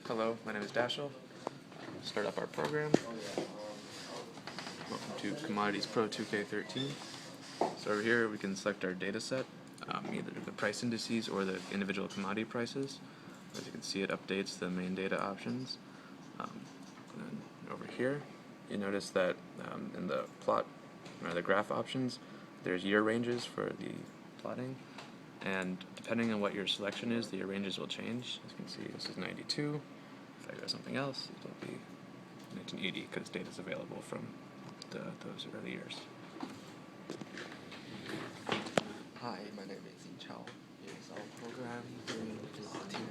Hello, my name is Dashel. Start up our program. Welcome to Commodities Pro 2K13. So over here we can select our data set, either the price indices or the individual commodity prices. As you can see, it updates the main data options. And over here, you notice that in the plot or the graph options, there's year ranges for the plotting. And depending on what your selection is, the year ranges will change. As you can see, this is 92. If I go something else, it'll be 1980 because data is available from those early years. Hi, my name is Chao. Here's our program doing plotting.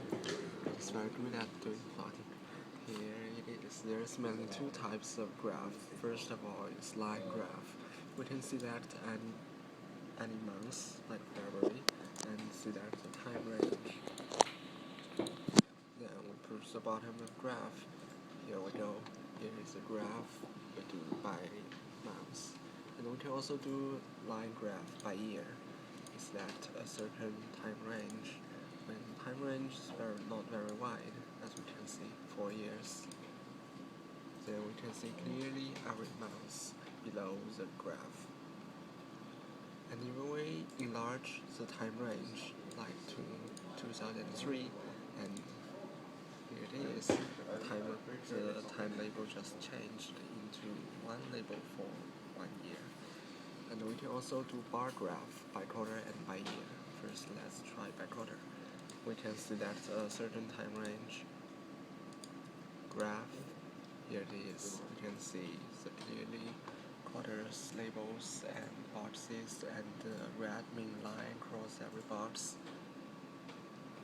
It's very good at doing plotting. Here it is. There's mainly two types of graph. First of all, it's line graph. We can see that any month, like February, and see that the time range. Then we push the bottom of graph. Here we go. Here is the graph we do by months. And we can also do line graph by year. Is that a certain time range? When time range is not very wide, as we can see, 4 years. Then we can see clearly every month below the graph. And even we enlarge the time range, like to 2003, and here it is. The time label just changed into one label for 1 year. And we can also do bar graph by quarter and by year. First, let's try by quarter. We can see that a certain time range graph. Here it is. You can see the clearly quarters, labels, and boxes, and the red mean line across every box.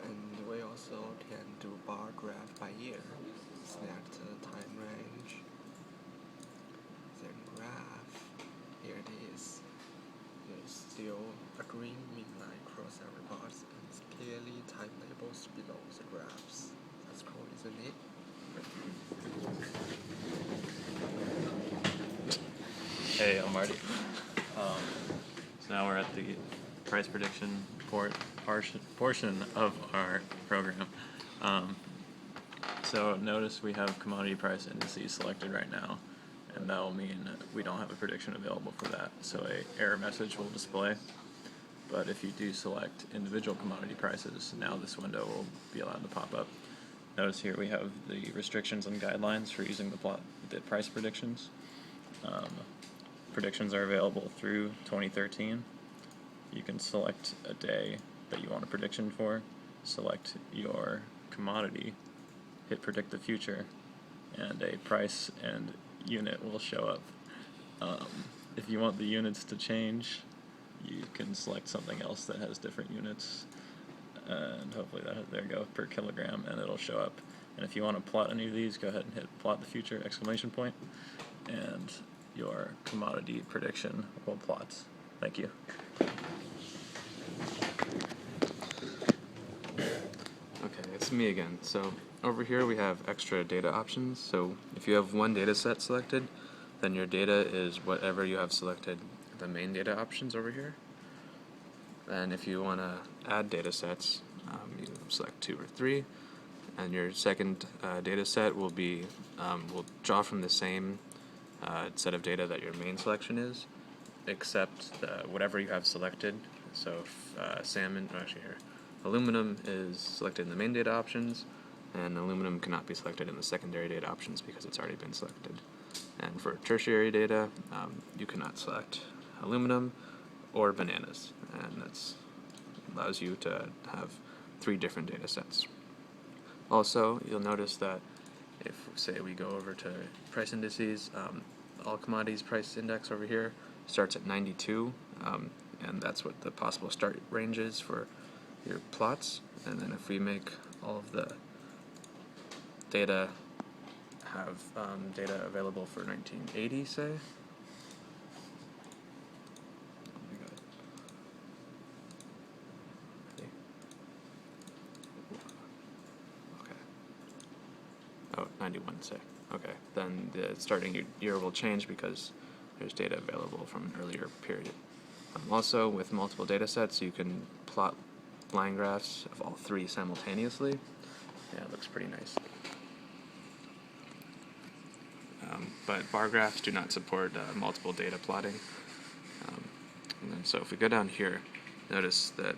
And we also can do bar graph by year. Select the time range. Then graph. Here it is. There's still a green mean line across every box, and it's clearly time labels below the graphs. That's cool, isn't it? Hey, I'm Marty. So now we're at the price prediction portion of our program. So notice we have commodity price indices selected right now, and that will mean that we don't have a prediction available for that. So a error message will display. But if you do select individual commodity prices, now this window will be allowed to pop up. Notice here we have the restrictions and guidelines for using the price predictions. Predictions are available through 2013. You can select a day that you want a prediction for, select your commodity, hit predict the future, and a price and unit will show up. If you want the units to change, you can select something else that has different units, and hopefully there you go, per kilogram, and it'll show up. And if you want to plot any of these, go ahead and hit plot the future, exclamation point, and your commodity prediction will plot. Thank you. Okay, it's me again. So over here we have extra data options. So if you have one data set selected, then your data is whatever you have selected, the main data options over here. And if you want to add data sets, you select 2 or 3, and your second data set will draw from the same set of data that your main selection is, except whatever you have selected. So aluminum is selected in the main data options, and aluminum cannot be selected in the secondary data options because it's already been selected. And for tertiary data, you cannot select aluminum or bananas, and that allows you to have 3 different data sets. Also, you'll notice that if, say, we go over to price indices, all commodities price index over here starts at 92, and that's what the possible start range is for your plots. And then if we make all of the data have data available for 1980, say, oh, 91, say. Okay, then the starting year will change because there's data available from an earlier period. Also, with multiple data sets, you can plot line graphs of all 3 simultaneously. Yeah, it looks pretty nice. But bar graphs do not support multiple data plotting. And then so if we go down here, notice that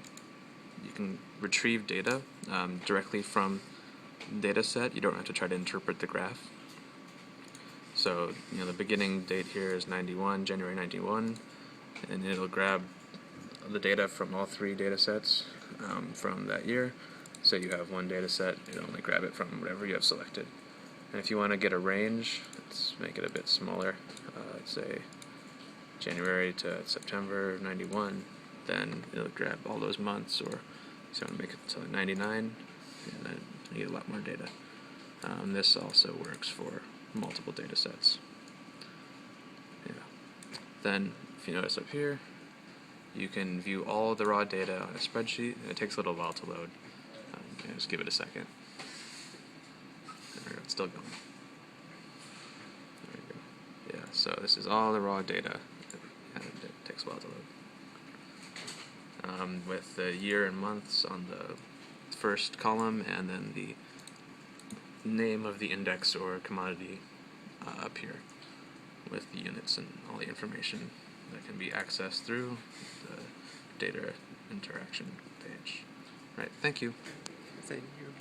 you can retrieve data directly from the data set. You don't have to try to interpret the graph. So, the beginning date here is January 91, and it'll grab the data from all 3 data sets from that year. So you have one data set, it'll only grab it from whatever you have selected. And if you want to get a range, let's make it a bit smaller, let's say January to September 91, then it'll grab all those months, or if you want to make it to 99, and then you get a lot more data. This also works for multiple data sets. Yeah. Then, if you notice up here, you can view all the raw data on a spreadsheet, and it takes a little while to load. Just give it a second. There we go, it's still going. There we go. Yeah, so this is all the raw data, and it takes a while to load. With the year and months on the first column, and then the name of the index or commodity up here, with the units and all the information that can be accessed through the data interaction page. Right, thank you. Thank you.